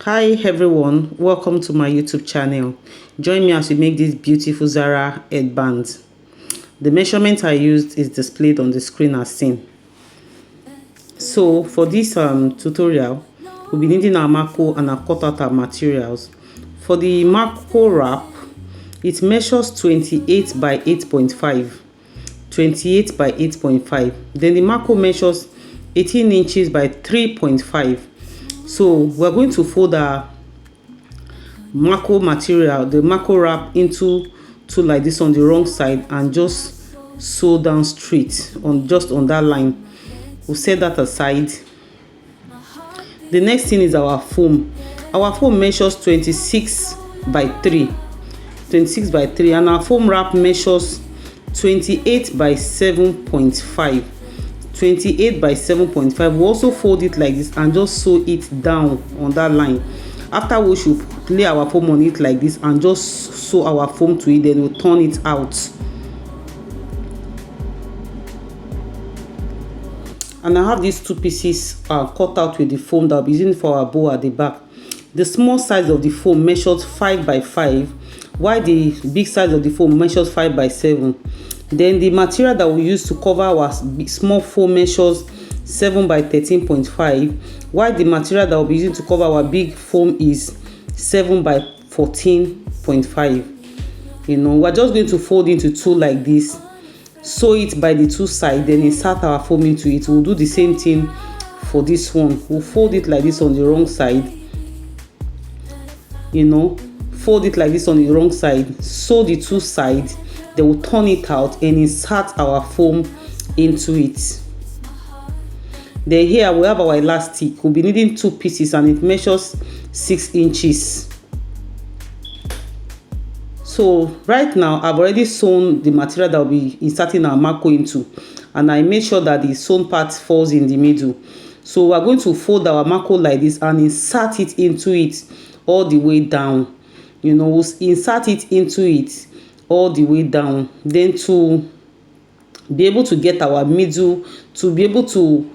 Hi everyone, welcome to my YouTube channel. Join me as we make this beautiful Zara headband. The measurement I used is displayed on the screen as seen. So for this tutorial, we'll be needing our Mako and our cut out our materials. For the Mako wrap, it measures 28 by 8.5. 28 by 8.5. Then the Mako measures 18 inches by 3.5. So we're going to fold our Mako material, the Mako wrap, into two like this on the wrong side and just sew down straight on just on that line. We'll set that aside. The next thing is our foam. Our foam measures 26 by 3. 26 by 3, and our foam wrap measures 28 by 7.5. 28 by 7.5. We also fold it like this and just sew it down on that line. After we should lay our foam on it like this and just sew our foam to it, then we'll turn it out. And I have these two pieces cut out with the foam that I'll be using for our bow at the back. The small size of the foam measures 5 by 5, while the big size of the foam measures 5 by 7. Then the material that we use to cover our small foam measures 7 by 13.5, while the material that we'll be using to cover our big foam is 7 by 14.5. We're just going to fold into two like this, sew it by the two sides, then insert our foam into it. We'll do the same thing for this one. We'll fold it like this on the wrong side, fold it like this on the wrong side, sew the two sides, then we'll turn it out and insert our foam into it. Then here we have our elastic. We'll be needing two pieces and it measures 6 inches. So right now I've already sewn the material that will be inserting our Mako into, and I made sure that the sewn part falls in the middle. So we're going to fold our Mako like this and insert it into it all the way down. We'll insert it into it all the way down. Then to be able to get our middle, to be able to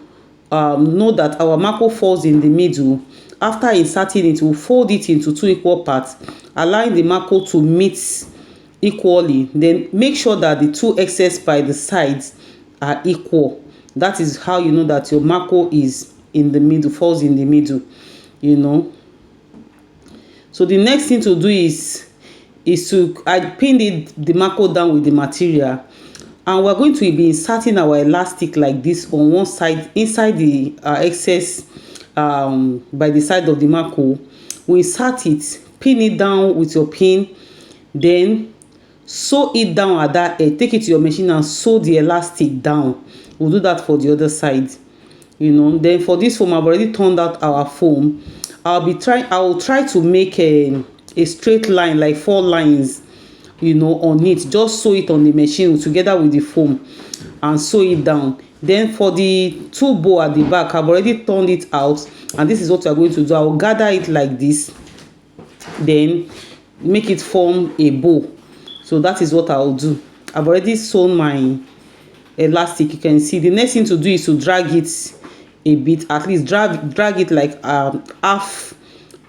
know that our Mako falls in the middle, after inserting it, we'll fold it into two equal parts, allowing the Mako to meet equally. Then make sure that the two excess by the sides are equal. That is how you know that your Mako is in the middle, falls in the middle. So the next thing to do is I pinned the Mako down with the material, and we're going to be inserting our elastic like this on one side inside the excess by the side of the Mako. We insert it, pin it down with your pin, then sew it down at that edge. Take it to your machine and sew the elastic down. We'll do that for the other side. Then for this foam, I've already turned out our foam. I will try to make a straight line, like 4 lines, on it. Just sew it on the machine together with the foam and sew it down. Then for the two bow at the back, I've already turned it out, and this is what we're going to do. I will gather it like this, then make it form a bow. So that is what I'll do. I've already sewn my elastic. You can see the next thing to do is to drag it a bit, at least drag it like half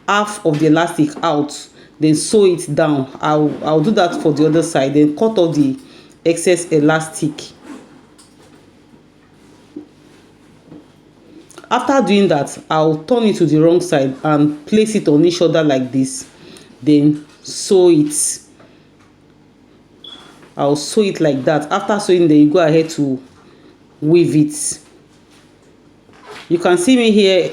of the elastic out, then sew it down. I'll do that for the other side, then cut off the excess elastic. After doing that, I'll turn it to the wrong side and place it on each other like this, then sew it. I'll sew it like that. After sewing, then you go ahead to weave it. You can see me here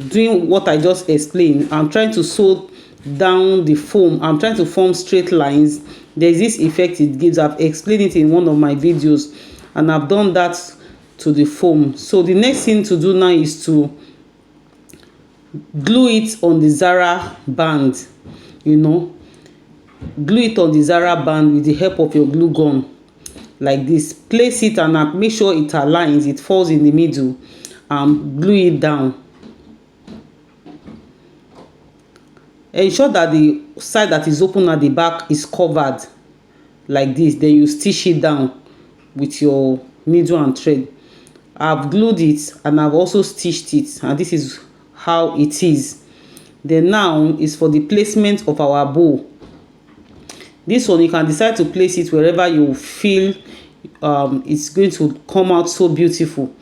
doing what I just explained. I'm trying to sew down the foam. I'm trying to form straight lines. There's this effect it gives. I've explained it in one of my videos, and I've done that to the foam. So the next thing to do now is to glue it on the Zara band. Glue it on the Zara band with the help of your glue gun like this. Place it and make sure it aligns, it falls in the middle, and glue it down. Ensure that the side that is open at the back is covered like this. Then you stitch it down with your needle and thread. I've glued it and I've also stitched it, and this is how it is. Then now is for the placement of our bow. This one you can decide to place it wherever you feel it's going to come out so beautiful.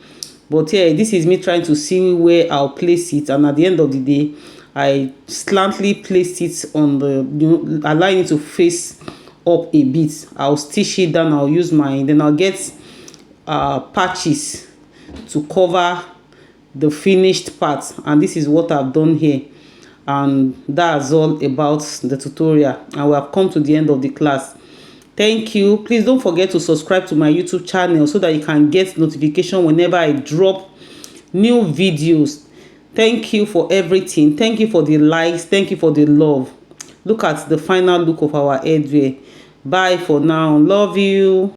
But yeah, this is me trying to see where I'll place it, and at the end of the day I slantly placed it on the, allowing it to face up a bit. I'll stitch it down. I'll use then I'll get patches to cover the finished part, and this is what I've done here. And that's all about the tutorial, and we have come to the end of the class. Thank you. Please don't forget to subscribe to my YouTube channel so that you can get notification whenever I drop new videos. Thank you for everything. Thank you for the likes. Thank you for the love. Look at the final look of our headwear. Bye for now. Love you.